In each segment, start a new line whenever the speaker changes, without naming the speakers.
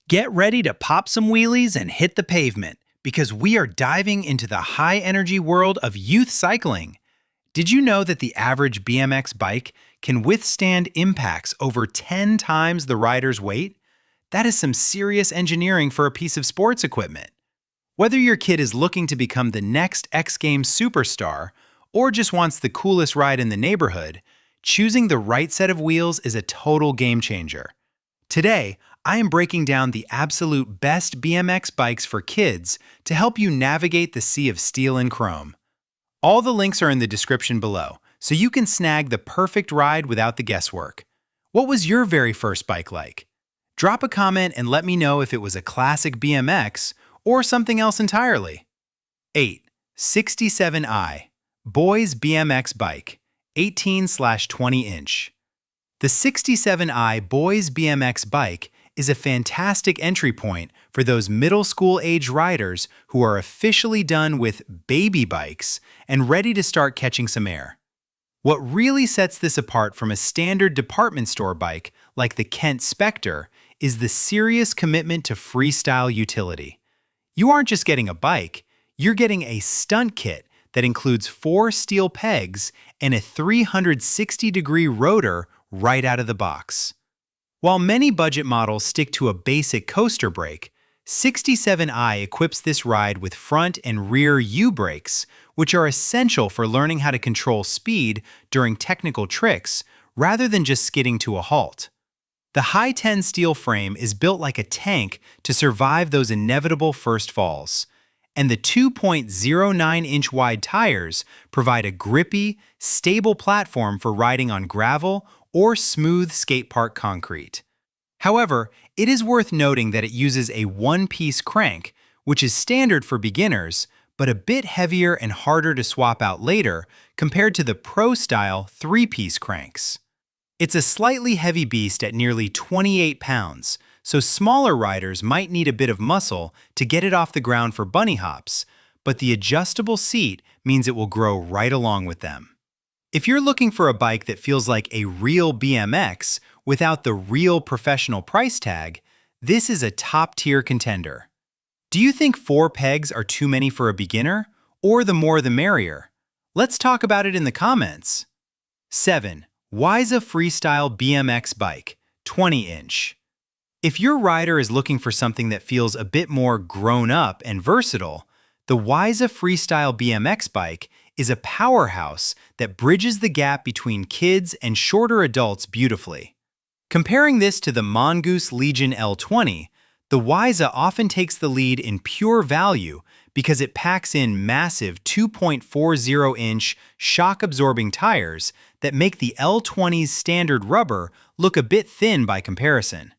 Get ready to pop some wheelies and hit the pavement because we are diving into the high-energy world of youth cycling. Did you know that the average BMX bike can withstand impacts over 10 times the rider's weight? That is some serious engineering for a piece of sports equipment. Whether your kid is looking to become the next X Games superstar or just wants the coolest ride in the neighborhood, choosing the right set of wheels is a total game changer. Today, I am breaking down the absolute best BMX bikes for kids to help you navigate the sea of steel and chrome. All the links are in the description below, so you can snag the perfect ride without the guesswork. What was your very first bike like? Drop a comment and let me know if it was a classic BMX or something else entirely. 8. 67i Boys BMX Bike 18/20 inch. The 67i Boys BMX Bike is a fantastic entry point for those middle school age riders who are officially done with baby bikes and ready to start catching some air. What really sets this apart from a standard department store bike like the Kent Spectre is the serious commitment to freestyle utility. You aren't just getting a bike, you're getting a stunt kit that includes 4 steel pegs and a 360-degree rotor right out of the box. While many budget models stick to a basic coaster brake, 67i equips this ride with front and rear U-brakes, which are essential for learning how to control speed during technical tricks rather than just skidding to a halt. The high-tensile steel frame is built like a tank to survive those inevitable first falls, and the 2.09-inch wide tires provide a grippy, stable platform for riding on gravel or smooth skatepark concrete. However, it is worth noting that it uses a one-piece crank, which is standard for beginners, but a bit heavier and harder to swap out later compared to the pro-style 3-piece cranks. It's a slightly heavy beast at nearly 28 pounds, so smaller riders might need a bit of muscle to get it off the ground for bunny hops, but the adjustable seat means it will grow right along with them. If you're looking for a bike that feels like a real BMX without the real professional price tag, this is a top-tier contender. Do you think 4 pegs are too many for a beginner, or the more the merrier? Let's talk about it in the comments. 7. WEIZE Freestyle BMX Bike 20-inch. If your rider is looking for something that feels a bit more grown-up and versatile, the WEIZE Freestyle BMX Bike is a powerhouse that bridges the gap between kids and shorter adults beautifully. Comparing this to the Mongoose Legion L20, the WEIZE often takes the lead in pure value because it packs in massive 2.40-inch shock-absorbing tires that make the L20's standard rubber look a bit thin by comparison.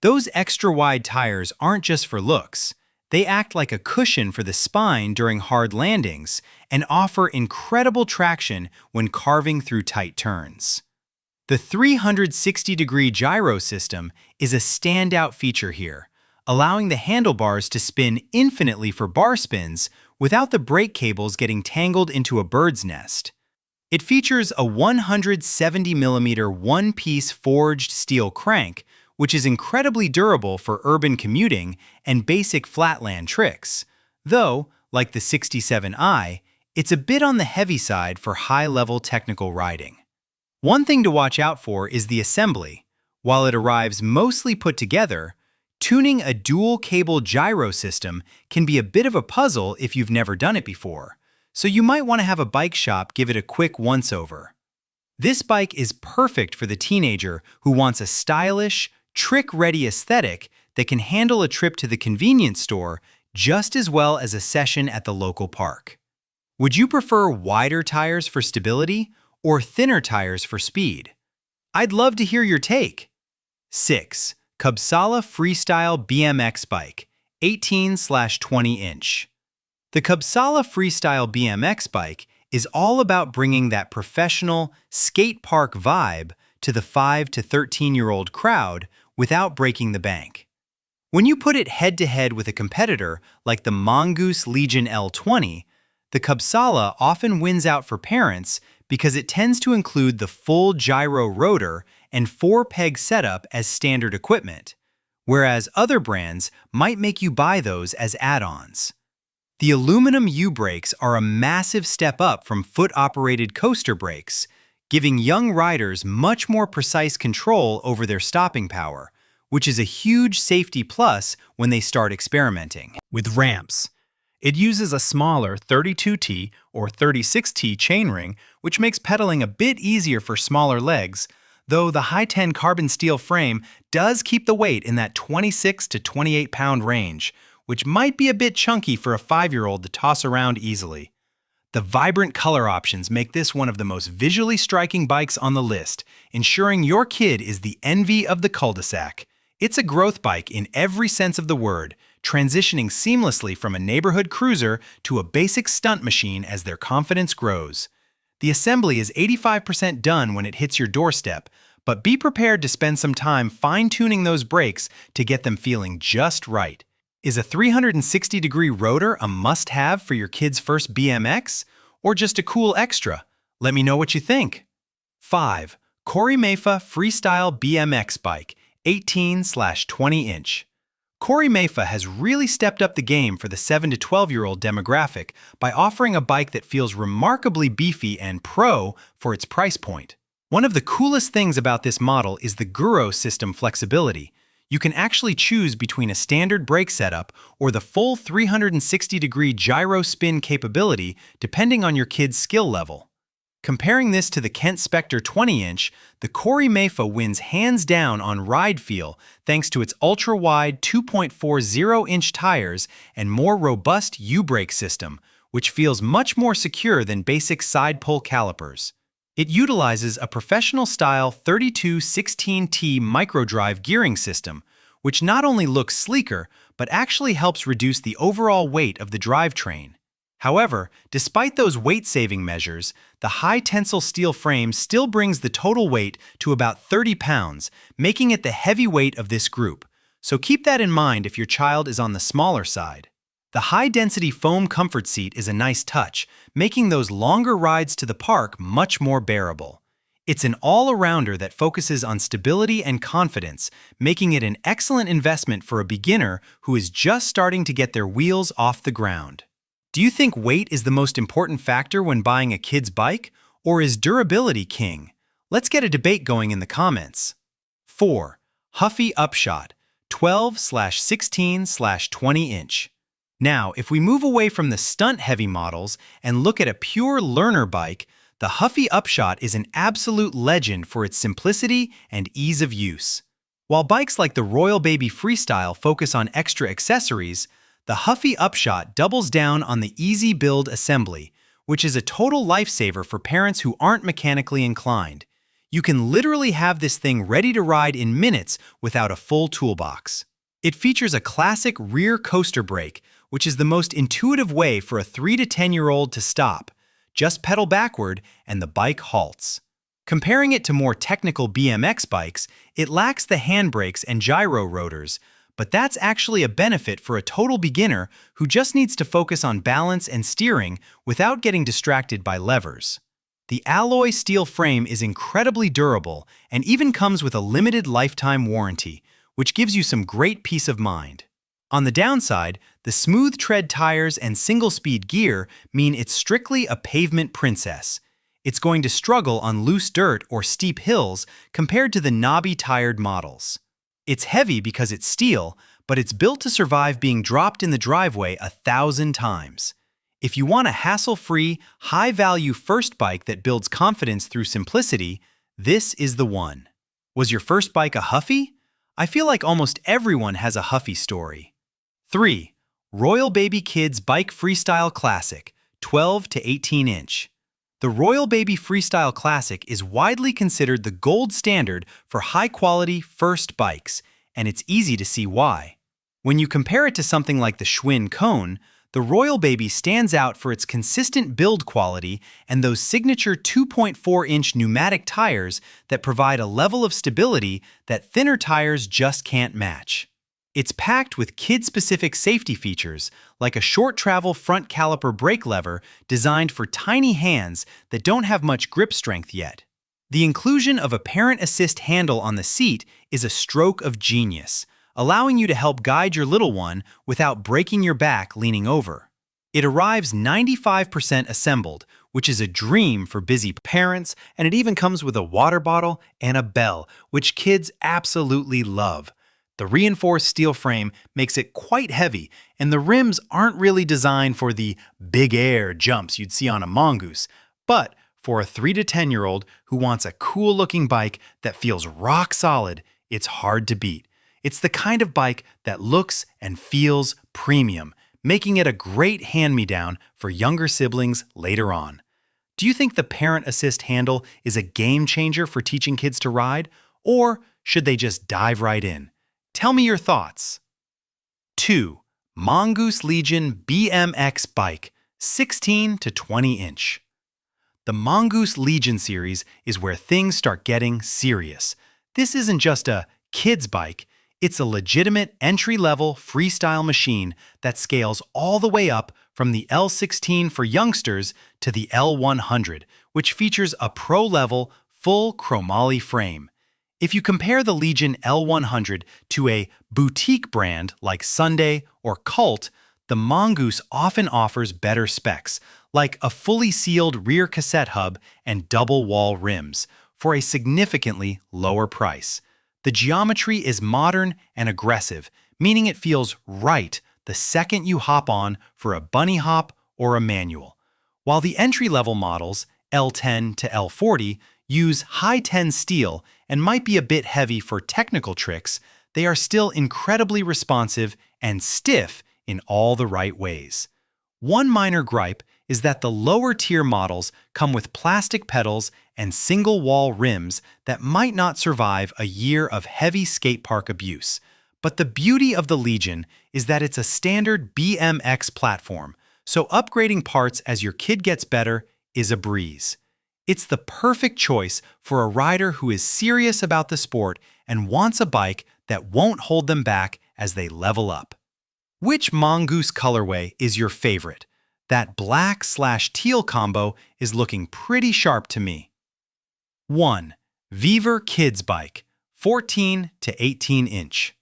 Those extra-wide tires aren't just for looks. They act like a cushion for the spine during hard landings and offer incredible traction when carving through tight turns. The 360-degree gyro system is a standout feature here, allowing the handlebars to spin infinitely for bar spins without the brake cables getting tangled into a bird's nest. It features a 170mm one-piece forged steel crank, which is incredibly durable for urban commuting and basic flatland tricks, though, like the 67i, it's a bit on the heavy side for high-level technical riding. One thing to watch out for is the assembly. While it arrives mostly put together, tuning a dual-cable gyro system can be a bit of a puzzle if you've never done it before, so you might want to have a bike shop give it a quick once-over. This bike is perfect for the teenager who wants a stylish, trick-ready aesthetic that can handle a trip to the convenience store just as well as a session at the local park. Would you prefer wider tires for stability or thinner tires for speed? I'd love to hear your take. 6. Cubsala Freestyle BMX Bike 18/20 inch. The Cubsala Freestyle BMX Bike is all about bringing that professional skate park vibe to the 5 to 13-year-old crowd without breaking the bank. When you put it head-to-head with a competitor like the Mongoose Legion L20, the Cubsala often wins out for parents because it tends to include the full gyro rotor and 4-peg setup as standard equipment, whereas other brands might make you buy those as add-ons. The aluminum U-brakes are a massive step up from foot-operated coaster brakes, giving young riders much more precise control over their stopping power, which is a huge safety plus when they start experimenting. With ramps, it uses a smaller 32T or 36T chainring, which makes pedaling a bit easier for smaller legs, though the high-10 carbon steel frame does keep the weight in that 26 to 28-pound range, which might be a bit chunky for a 5-year-old to toss around easily. The vibrant color options make this one of the most visually striking bikes on the list, ensuring your kid is the envy of the cul-de-sac. It's a growth bike in every sense of the word, transitioning seamlessly from a neighborhood cruiser to a basic stunt machine as their confidence grows. The assembly is 85% done when it hits your doorstep, but be prepared to spend some time fine-tuning those brakes to get them feeling just right. Is a 360-degree rotor a must-have for your kid's first BMX, or just a cool extra? Let me know what you think. 5. KORIMEFA Freestyle BMX Bike, 18/20 inch. KORIMEFA has really stepped up the game for the 7 to 12-year-old demographic by offering a bike that feels remarkably beefy and pro for its price point. One of the coolest things about this model is the gyro system flexibility. You can actually choose between a standard brake setup or the full 360-degree gyro spin capability depending on your kid's skill level. Comparing this to the Kent Spectre 20-inch, the KORIMEFA wins hands down on ride feel thanks to its ultra-wide 2.40-inch tires and more robust U-brake system, which feels much more secure than basic side pull calipers. It utilizes a professional-style 3216T microdrive gearing system, which not only looks sleeker, but actually helps reduce the overall weight of the drivetrain. However, despite those weight-saving measures, the high-tensile steel frame still brings the total weight to about 30 pounds, making it the heavyweight of this group. So keep that in mind if your child is on the smaller side. The high-density foam comfort seat is a nice touch, making those longer rides to the park much more bearable. It's an all-arounder that focuses on stability and confidence, making it an excellent investment for a beginner who is just starting to get their wheels off the ground. Do you think weight is the most important factor when buying a kid's bike, or is durability king? Let's get a debate going in the comments. 4. Huffy Upshot, 12/16/20 inch. Now, if we move away from the stunt-heavy models and look at a pure learner bike, the Huffy Upshot is an absolute legend for its simplicity and ease of use. While bikes like the RoyalBaby Freestyle focus on extra accessories, the Huffy Upshot doubles down on the easy build assembly, which is a total lifesaver for parents who aren't mechanically inclined. You can literally have this thing ready to ride in minutes without a full toolbox. It features a classic rear coaster brake, which is the most intuitive way for a 3 to 10-year-old to stop. Just pedal backward and the bike halts. Comparing it to more technical BMX bikes, it lacks the handbrakes and gyro rotors, but that's actually a benefit for a total beginner who just needs to focus on balance and steering without getting distracted by levers. The alloy steel frame is incredibly durable and even comes with a limited lifetime warranty, which gives you some great peace of mind. On the downside, the smooth tread tires and single-speed gear mean it's strictly a pavement princess. It's going to struggle on loose dirt or steep hills compared to the knobby-tired models. It's heavy because it's steel, but it's built to survive being dropped in the driveway 1,000 times. If you want a hassle-free, high-value first bike that builds confidence through simplicity, this is the one. Was your first bike a Huffy? I feel like almost everyone has a Huffy story. 3. RoyalBaby Kids Bike Freestyle Classic, 12 to 18 inch. The RoyalBaby Freestyle Classic is widely considered the gold standard for high-quality first bikes, and it's easy to see why. When you compare it to something like the Schwinn Cone, the RoyalBaby stands out for its consistent build quality and those signature 2.4-inch pneumatic tires that provide a level of stability that thinner tires just can't match. It's packed with kid-specific safety features, like a short-travel front caliper brake lever designed for tiny hands that don't have much grip strength yet. The inclusion of a parent assist handle on the seat is a stroke of genius, allowing you to help guide your little one without breaking your back leaning over. It arrives 95% assembled, which is a dream for busy parents, and it even comes with a water bottle and a bell, which kids absolutely love. The reinforced steel frame makes it quite heavy, and the rims aren't really designed for the big air jumps you'd see on a Mongoose, but for a 3 to 10-year-old who wants a cool-looking bike that feels rock solid, it's hard to beat. It's the kind of bike that looks and feels premium, making it a great hand-me-down for younger siblings later on. Do you think the Parent Assist handle is a game changer for teaching kids to ride, or should they just dive right in? Tell me your thoughts. 2. Mongoose Legion BMX Bike, 16 to 20 inch. The Mongoose Legion series is where things start getting serious. This isn't just a kid's bike, it's a legitimate entry-level freestyle machine that scales all the way up from the L16 for youngsters to the L100, which features a pro-level, full chromoly frame. If you compare the Legion L100 to a boutique brand like Sunday or Cult, the Mongoose often offers better specs, like a fully sealed rear cassette hub and double-wall rims, for a significantly lower price. The geometry is modern and aggressive, meaning it feels right the second you hop on for a bunny hop or a manual. While the entry-level models, L10 to L40, use high-tensile steel and might be a bit heavy for technical tricks, they are still incredibly responsive and stiff in all the right ways. One minor gripe is that the lower-tier models come with plastic pedals and single-wall rims that might not survive a year of heavy skatepark abuse. But the beauty of the Legion is that it's a standard BMX platform, so upgrading parts as your kid gets better is a breeze. It's the perfect choice for a rider who is serious about the sport and wants a bike that won't hold them back as they level up. Which Mongoose colorway is your favorite? That black/teal combo is looking pretty sharp to me. 1. VEVOR Kids Bike, 14 to 18 inch.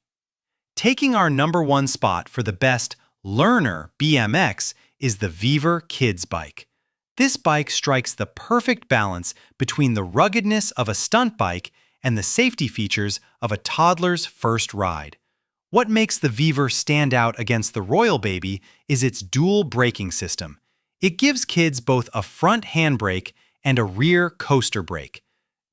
Taking our #1 spot for the best learner BMX is the VEVOR Kids Bike. This bike strikes the perfect balance between the ruggedness of a stunt bike and the safety features of a toddler's first ride. What makes the VEVOR stand out against the RoyalBaby is its dual braking system. It gives kids both a front handbrake and a rear coaster brake.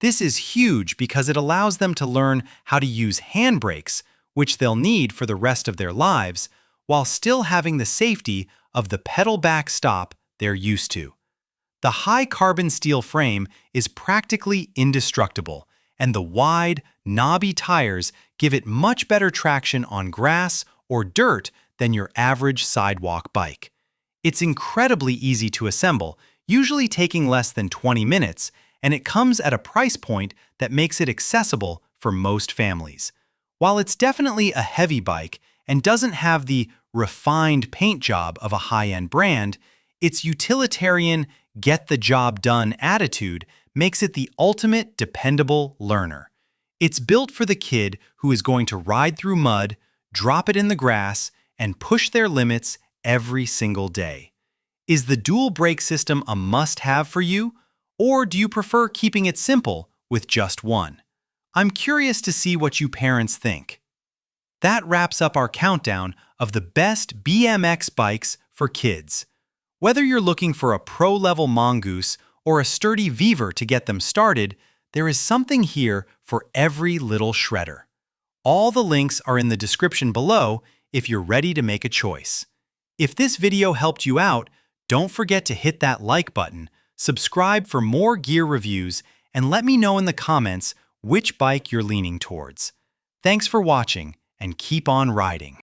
This is huge because it allows them to learn how to use handbrakes, which they'll need for the rest of their lives, while still having the safety of the pedal-back stop they're used to. The high-carbon steel frame is practically indestructible, and the wide, knobby tires give it much better traction on grass or dirt than your average sidewalk bike. It's incredibly easy to assemble, usually taking less than 20 minutes, and it comes at a price point that makes it accessible for most families. While it's definitely a heavy bike and doesn't have the refined paint job of a high-end brand, its utilitarian, get-the-job-done attitude makes it the ultimate dependable learner. It's built for the kid who is going to ride through mud, drop it in the grass, and push their limits every single day. Is the dual brake system a must-have for you, or do you prefer keeping it simple with just one? I'm curious to see what you parents think. That wraps up our countdown of the best BMX bikes for kids. Whether you're looking for a pro-level Mongoose or a sturdy VEVOR to get them started, there is something here for every little shredder. All the links are in the description below if you're ready to make a choice. If this video helped you out, don't forget to hit that like button, subscribe for more gear reviews, and let me know in the comments which bike you're leaning towards. Thanks for watching, and keep on riding.